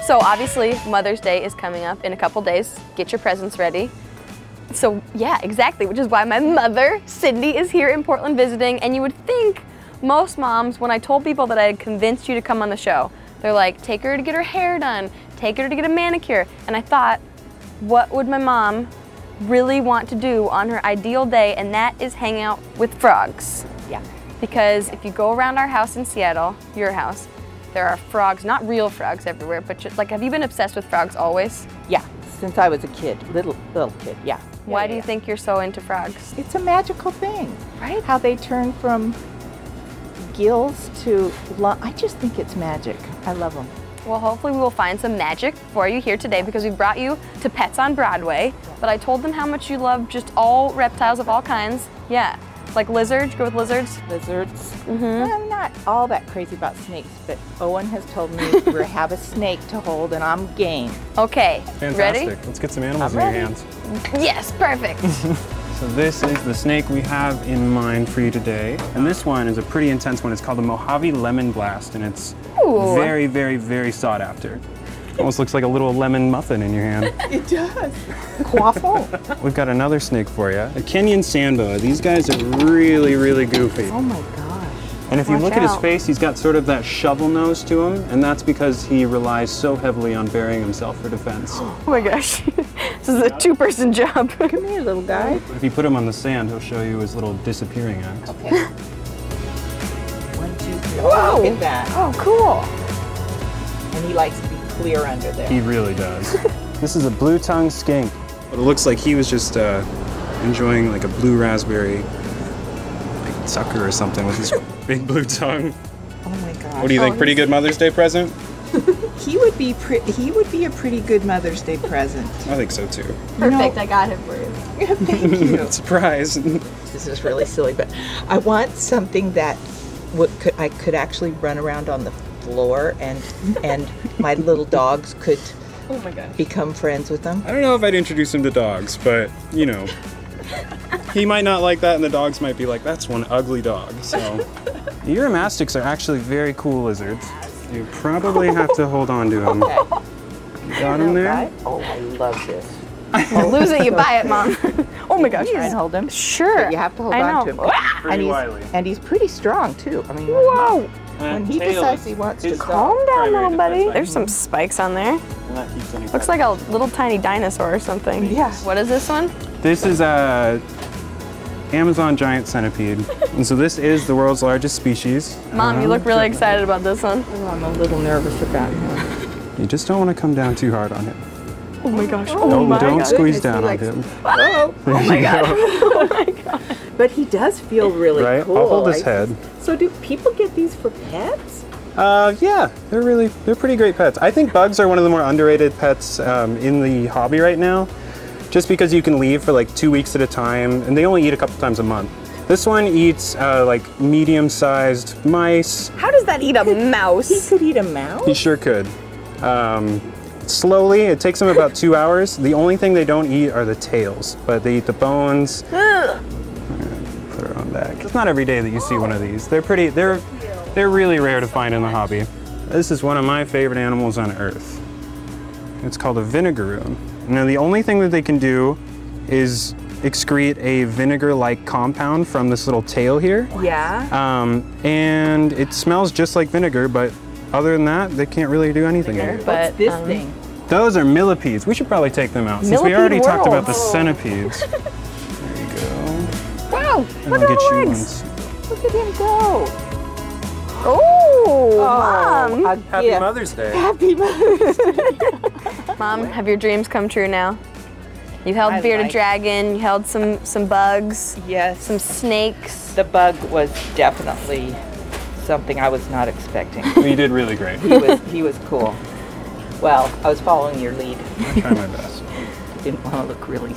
So obviously Mother's Day is coming up in a couple days. Get your presents ready. So yeah, exactly, which is why my mother, Cindy, is here in Portland visiting. And you would think most moms, when I told people that I had convinced you to come on the show, they're like, take her to get her hair done, take her to get a manicure. And I thought, what would my mom really want to do on her ideal day? And that is hang out with frogs. Yeah. Because if you go around our house in Seattle, your house, there are frogs, not real frogs everywhere, but just, like, have you been obsessed with frogs always? Yeah, since I was a kid, little kid, yeah. Why do you think you're so into frogs? It's a magical thing, right? How they turn from gills to I just think it's magic. I love them. Well, hopefully we will find some magic for you here today because we brought you to Pets on Broadway. But I told them how much you love just all reptiles of all kinds. Yeah, like lizards, go with lizards? Lizards. I'm not all that crazy about snakes, but Owen has told me we have a snake to hold and I'm game. Okay, Fantastic. Ready? Let's get some animals in ready. your hands. Yes, perfect. So this is the snake we have in mind for you today. And this one is a pretty intense one. It's called the Mojave Lemon Blast, and it's very, very, very sought after. Almost looks like a little lemon muffin in your hand. It does. Quaffle. We've got another snake for you. A Kenyan Samba. These guys are really, really goofy. Oh my gosh. And if you look at his out. face, he's got sort of that shovel nose to him, and that's because he relies so heavily on burying himself for defense. Oh my gosh, this is a two-person job. Come here, little guy. If you put him on the sand, he'll show you his little disappearing act. Okay. 1, 2, 3. Whoa. Look at that. Oh, cool. And he likes to be clear under there. He really does. This is a blue-tongued skink. But it looks like he was just enjoying like a blue raspberry like sucker or something with his big blue tongue. Oh my gosh. What do you think? Pretty good Mother's Day present? He would be a pretty good Mother's Day present. I think so too. Perfect, I got him for you. Thank you. Surprise. This is really silly, but I want something that I could actually run around on the floor and my little dogs could become friends with them. I don't know if I'd introduce him to dogs, but you know, he might not like that and the dogs might be like, that's one ugly dog. So the Uromastyx are actually very cool lizards. You probably have to hold on to him. Okay. You got him there? Oh, I love this. You lose it, you buy it, Mom. Oh my gosh. Try and hold him. Sure. But you have to hold I on know. to him. Pretty wily. And he's pretty strong too. I mean, Whoa. when he decides he wants to Calm stop. down, little buddy. There's some spikes on there. Looks like a little tiny dinosaur or something. Yeah. What is this one? This is a Amazon giant centipede. And so this is the world's largest species. Mom, you look really excited about this one. Oh, I'm a little nervous about him. You just don't want to come down too hard on him. Oh my gosh. Don't squeeze down on goodness, him. Oh my God. Oh my God. But he does feel really Right? cool. I'll hold his head. So do people get these for pets? Yeah, they're pretty great pets. I think bugs are one of the more underrated pets in the hobby right now, just because you can leave for like 2 weeks at a time, and they only eat a couple times a month. This one eats like medium-sized mice. How does that eat a mouse? He could eat a mouse? He sure could. Slowly, it takes them about 2 hours. The only thing they don't eat are the tails, but they eat the bones. Put her on back. It's not every day that you see one of these. They're really rare to find in the hobby. This is one of my favorite animals on earth. It's called a vinegaroon. Now the only thing that they can do is excrete a vinegar-like compound from this little tail here. Yeah. And it smells just like vinegar, but other than that, they can't really do anything here. What's this thing? Those are millipedes. We should probably take them out since we already talked about the centipedes. There you go. Wow, And look I'll at get the you legs. one. Look at him go. Oh, Mom. a Happy gift. Mother's Day. Happy Mother's Day. Mom, have your dreams come true now? You held I bearded like- dragon, you held some bugs, Yes. some snakes. The bug was definitely something I was not expecting. You did really great. He was cool. Well, I was following your lead. I'll try my best. Didn't want to look really